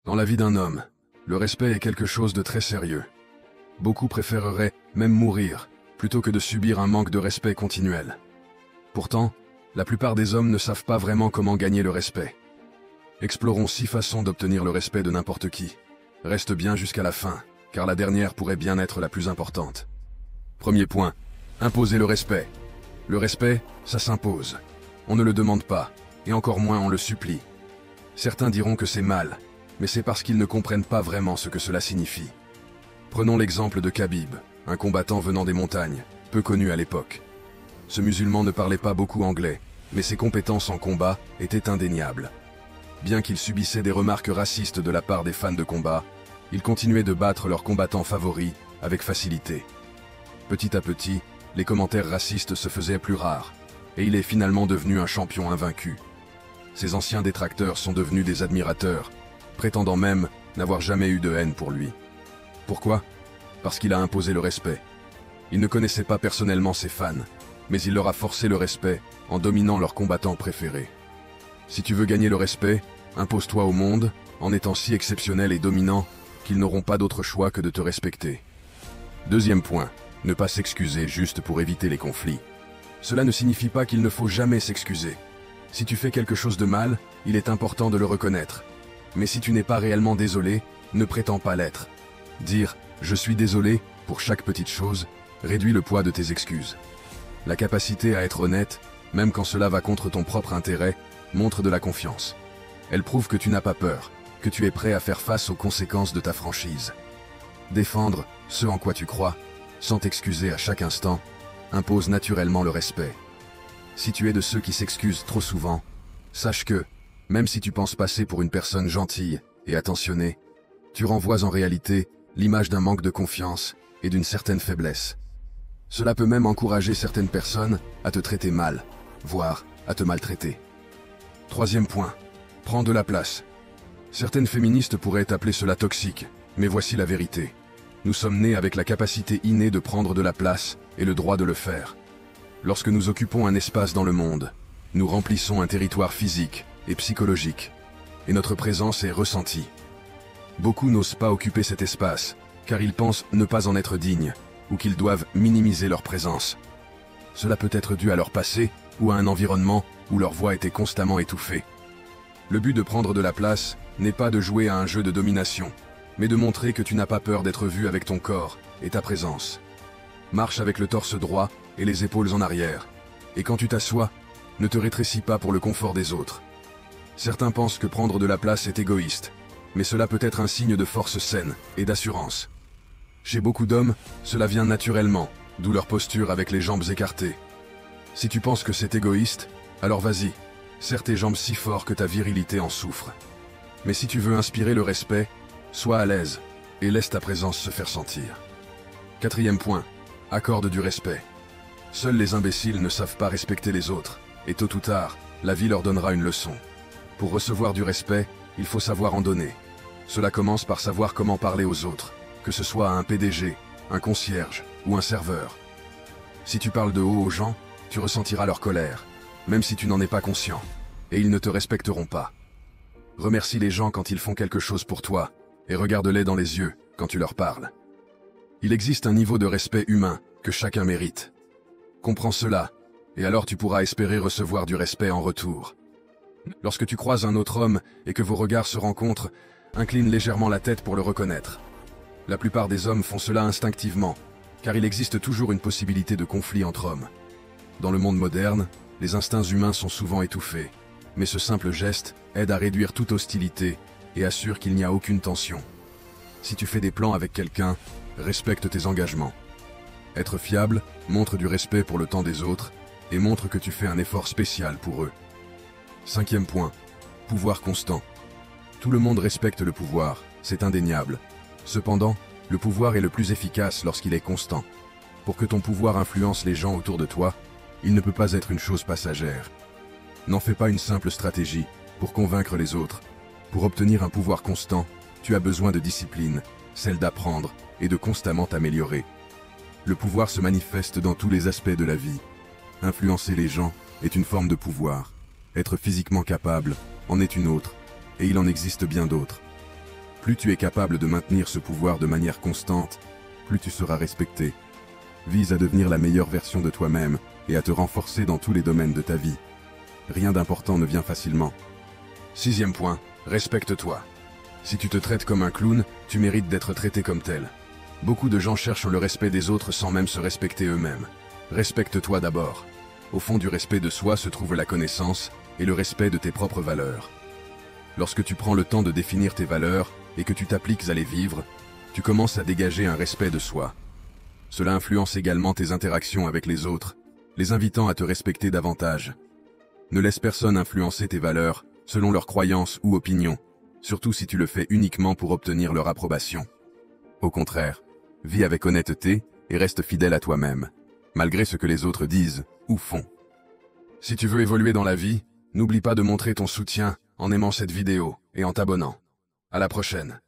Dans la vie d'un homme, le respect est quelque chose de très sérieux. Beaucoup préféreraient même mourir plutôt que de subir un manque de respect continuel. Pourtant, la plupart des hommes ne savent pas vraiment comment gagner le respect. Explorons 6 façons d'obtenir le respect de n'importe qui. Reste bien jusqu'à la fin, car la dernière pourrait bien être la plus importante. Premier point, imposer le respect. Le respect, ça s'impose. On ne le demande pas, et encore moins on le supplie. Certains diront que c'est mal, mais c'est parce qu'ils ne comprennent pas vraiment ce que cela signifie. Prenons l'exemple de Khabib, un combattant venant des montagnes, peu connu à l'époque. Ce musulman ne parlait pas beaucoup anglais, mais ses compétences en combat étaient indéniables. Bien qu'il subissait des remarques racistes de la part des fans de combat, il continuait de battre leurs combattants favoris avec facilité. Petit à petit, les commentaires racistes se faisaient plus rares, et il est finalement devenu un champion invaincu. Ses anciens détracteurs sont devenus des admirateurs, prétendant même n'avoir jamais eu de haine pour lui. Pourquoi? Parce qu'il a imposé le respect. Il ne connaissait pas personnellement ses fans, mais il leur a forcé le respect en dominant leurs combattants préférés. Si tu veux gagner le respect, impose-toi au monde en étant si exceptionnel et dominant qu'ils n'auront pas d'autre choix que de te respecter. Deuxième point, ne pas s'excuser juste pour éviter les conflits. Cela ne signifie pas qu'il ne faut jamais s'excuser. Si tu fais quelque chose de mal, il est important de le reconnaître. Mais si tu n'es pas réellement désolé, ne prétends pas l'être. Dire « je suis désolé » pour chaque petite chose réduit le poids de tes excuses. La capacité à être honnête, même quand cela va contre ton propre intérêt, montre de la confiance. Elle prouve que tu n'as pas peur, que tu es prêt à faire face aux conséquences de ta franchise. Défendre ce en quoi tu crois, sans t'excuser à chaque instant, impose naturellement le respect. Si tu es de ceux qui s'excusent trop souvent, sache que, même si tu penses passer pour une personne gentille et attentionnée, tu renvoies en réalité l'image d'un manque de confiance et d'une certaine faiblesse. Cela peut même encourager certaines personnes à te traiter mal, voire à te maltraiter. Troisième point, prends de la place. Certaines féministes pourraient appeler cela toxique, mais voici la vérité. Nous sommes nés avec la capacité innée de prendre de la place et le droit de le faire. Lorsque nous occupons un espace dans le monde, nous remplissons un territoire physique et psychologique, et notre présence est ressentie. Beaucoup n'osent pas occuper cet espace, car ils pensent ne pas en être dignes, ou qu'ils doivent minimiser leur présence. Cela peut être dû à leur passé, ou à un environnement où leur voix était constamment étouffée. Le but de prendre de la place n'est pas de jouer à un jeu de domination, mais de montrer que tu n'as pas peur d'être vu avec ton corps et ta présence. Marche avec le torse droit et les épaules en arrière, et quand tu t'assois, ne te rétrécis pas pour le confort des autres. Certains pensent que prendre de la place est égoïste, mais cela peut être un signe de force saine et d'assurance. Chez beaucoup d'hommes, cela vient naturellement, d'où leur posture avec les jambes écartées. Si tu penses que c'est égoïste, alors vas-y, serre tes jambes si fort que ta virilité en souffre. Mais si tu veux inspirer le respect, sois à l'aise et laisse ta présence se faire sentir. Quatrième point, accorde du respect. Seuls les imbéciles ne savent pas respecter les autres, et tôt ou tard, la vie leur donnera une leçon. Pour recevoir du respect, il faut savoir en donner. Cela commence par savoir comment parler aux autres, que ce soit à un PDG, un concierge ou un serveur. Si tu parles de haut aux gens, tu ressentiras leur colère, même si tu n'en es pas conscient, et ils ne te respecteront pas. Remercie les gens quand ils font quelque chose pour toi, et regarde-les dans les yeux quand tu leur parles. Il existe un niveau de respect humain que chacun mérite. Comprends cela, et alors tu pourras espérer recevoir du respect en retour. Lorsque tu croises un autre homme et que vos regards se rencontrent, incline légèrement la tête pour le reconnaître. La plupart des hommes font cela instinctivement, car il existe toujours une possibilité de conflit entre hommes. Dans le monde moderne, les instincts humains sont souvent étouffés, mais ce simple geste aide à réduire toute hostilité et assure qu'il n'y a aucune tension. Si tu fais des plans avec quelqu'un, respecte tes engagements. Être fiable montre du respect pour le temps des autres et montre que tu fais un effort spécial pour eux. Cinquième point, pouvoir constant. Tout le monde respecte le pouvoir, c'est indéniable. Cependant, le pouvoir est le plus efficace lorsqu'il est constant. Pour que ton pouvoir influence les gens autour de toi, il ne peut pas être une chose passagère. N'en fais pas une simple stratégie pour convaincre les autres. Pour obtenir un pouvoir constant, tu as besoin de discipline, celle d'apprendre et de constamment t'améliorer. Le pouvoir se manifeste dans tous les aspects de la vie. Influencer les gens est une forme de pouvoir. Être physiquement capable en est une autre, et il en existe bien d'autres. Plus tu es capable de maintenir ce pouvoir de manière constante, plus tu seras respecté. Vise à devenir la meilleure version de toi-même et à te renforcer dans tous les domaines de ta vie. Rien d'important ne vient facilement. 6e point, respecte-toi. Si tu te traites comme un clown, tu mérites d'être traité comme tel. Beaucoup de gens cherchent le respect des autres sans même se respecter eux-mêmes. Respecte-toi d'abord. Au fond du respect de soi se trouve la connaissance et le respect de tes propres valeurs. Lorsque tu prends le temps de définir tes valeurs et que tu t'appliques à les vivre, tu commences à dégager un respect de soi. Cela influence également tes interactions avec les autres, les invitant à te respecter davantage. Ne laisse personne influencer tes valeurs selon leurs croyances ou opinions, surtout si tu le fais uniquement pour obtenir leur approbation. Au contraire, vis avec honnêteté et reste fidèle à toi-même, malgré ce que les autres disent ou font. Si tu veux évoluer dans la vie, n'oublie pas de montrer ton soutien en aimant cette vidéo et en t'abonnant. À la prochaine.